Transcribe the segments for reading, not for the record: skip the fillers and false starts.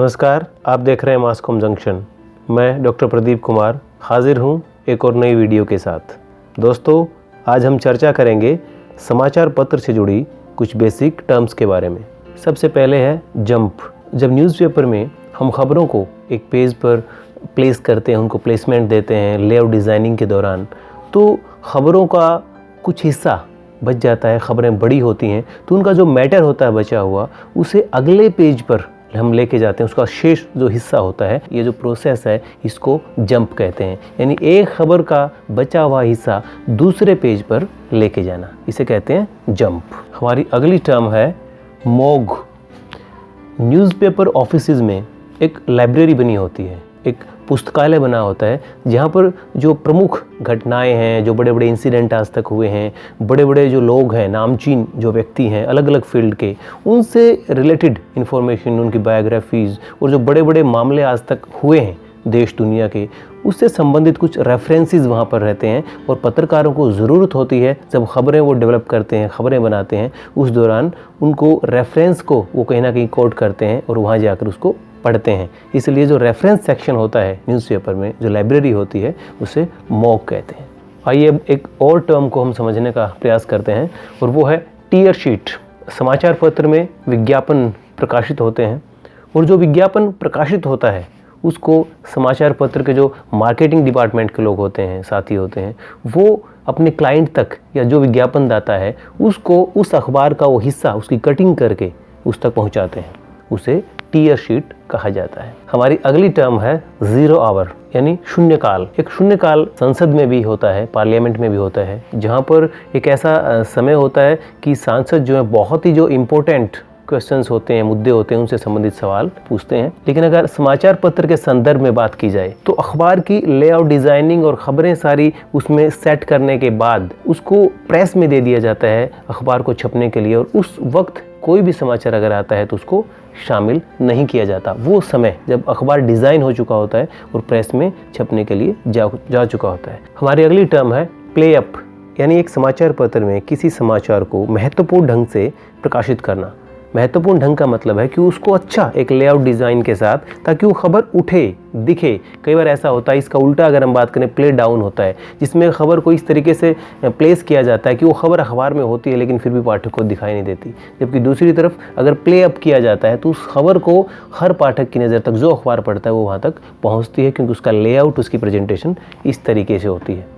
नमस्कार, आप देख रहे हैं मासकॉम जंक्शन। मैं डॉक्टर प्रदीप कुमार हाजिर हूं एक और नई वीडियो के साथ। दोस्तों, आज हम चर्चा करेंगे समाचार पत्र से जुड़ी कुछ बेसिक टर्म्स के बारे में। सबसे पहले है जंप। जब न्यूज़पेपर में हम खबरों को एक पेज पर प्लेस करते हैं, उनको प्लेसमेंट देते हैं लेआउट डिज़ाइनिंग के दौरान, तो खबरों का कुछ हिस्सा बच जाता है। खबरें बड़ी होती हैं तो उनका जो मैटर होता है बचा हुआ, उसे अगले पेज पर हम लेके जाते हैं। उसका शेष जो हिस्सा होता है, ये जो प्रोसेस है, इसको जंप कहते हैं। यानी एक खबर का बचा हुआ हिस्सा दूसरे पेज पर लेके जाना, इसे कहते हैं जंप। हमारी अगली टर्म है मॉग। न्यूज़पेपर ऑफिसेज में एक लाइब्रेरी बनी होती है, एक पुस्तकालय बना होता है, जहाँ पर जो प्रमुख घटनाएं हैं, जो बड़े बड़े इंसिडेंट आज तक हुए हैं, बड़े बड़े जो लोग हैं, नामचीन जो व्यक्ति हैं अलग अलग फील्ड के, उनसे रिलेटेड इन्फॉर्मेशन, उनकी बायोग्राफीज़ और जो बड़े बड़े मामले आज तक हुए हैं देश दुनिया के, उससे संबंधित कुछ रेफरेंसेस वहाँ पर रहते हैं। और पत्रकारों को ज़रूरत होती है, जब खबरें वो डेवलप करते हैं, खबरें बनाते हैं, उस दौरान उनको रेफरेंस को वो कहीं ना कहीं कोट करते हैं और वहाँ जाकर उसको पढ़ते हैं। इसलिए जो रेफरेंस सेक्शन होता है न्यूज़पेपर में, जो लाइब्रेरी होती है, उसे मॉग कहते हैं। आइए अब एक और टर्म को हम समझने का प्रयास करते हैं, और वो है टीयर शीट। समाचार पत्र में विज्ञापन प्रकाशित होते हैं, और जो विज्ञापन प्रकाशित होता है उसको समाचार पत्र के जो मार्केटिंग डिपार्टमेंट के लोग होते हैं, साथी होते हैं, वो अपने क्लाइंट तक या जो विज्ञापन दाता है उसको उस अखबार का वो हिस्सा, उसकी कटिंग करके उस तक पहुंचाते हैं। उसे टीयर शीट कहा जाता है। हमारी अगली टर्म है ज़ीरो आवर, यानी शून्यकाल। एक शून्यकाल संसद में भी होता है, पार्लियामेंट में भी होता है, जहाँ पर एक ऐसा समय होता है कि सांसद जो है बहुत ही जो इम्पोर्टेंट क्वेश्चंस होते हैं, मुद्दे होते हैं, उनसे संबंधित सवाल पूछते हैं। लेकिन अगर समाचार पत्र के संदर्भ में बात की जाए तो अखबार की लेआउट डिज़ाइनिंग और ख़बरें सारी उसमें सेट करने के बाद उसको प्रेस में दे दिया जाता है अखबार को छपने के लिए, और उस वक्त कोई भी समाचार अगर आता है तो उसको शामिल नहीं किया जाता। वो समय जब अखबार डिज़ाइन हो चुका होता है और प्रेस में छपने के लिए जा चुका होता है। हमारी अगली टर्म है प्ले अप, यानी एक समाचार पत्र में किसी समाचार को महत्वपूर्ण ढंग से प्रकाशित करना। महत्वपूर्ण ढंग का मतलब है कि उसको अच्छा एक लेआउट डिज़ाइन के साथ, ताकि वो खबर उठे, दिखे। कई बार ऐसा होता है, इसका उल्टा अगर हम बात करें, प्ले डाउन होता है, जिसमें खबर को इस तरीके से प्लेस किया जाता है कि वो खबर अखबार में होती है लेकिन फिर भी पाठक को दिखाई नहीं देती। जबकि दूसरी तरफ अगर प्ले अप किया जाता है तो उस खबर को हर पाठक की नज़र तक, जो अखबार पढ़ता है, वो वहाँ तक पहुँचती है, क्योंकि उसका लेआउट, उसकी प्रेजेंटेशन इस तरीके से होती है।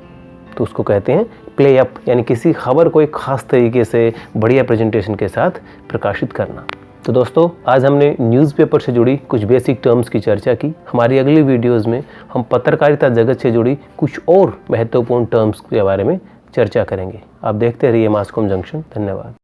तो उसको कहते हैं प्ले अप, यानी किसी खबर को एक ख़ास तरीके से बढ़िया प्रेजेंटेशन के साथ प्रकाशित करना। तो दोस्तों, आज हमने न्यूज़पेपर से जुड़ी कुछ बेसिक टर्म्स की चर्चा की। हमारी अगली वीडियोज़ में हम पत्रकारिता जगत से जुड़ी कुछ और महत्वपूर्ण टर्म्स के बारे में चर्चा करेंगे। आप देखते रहिए मासकॉम जंक्शन। धन्यवाद।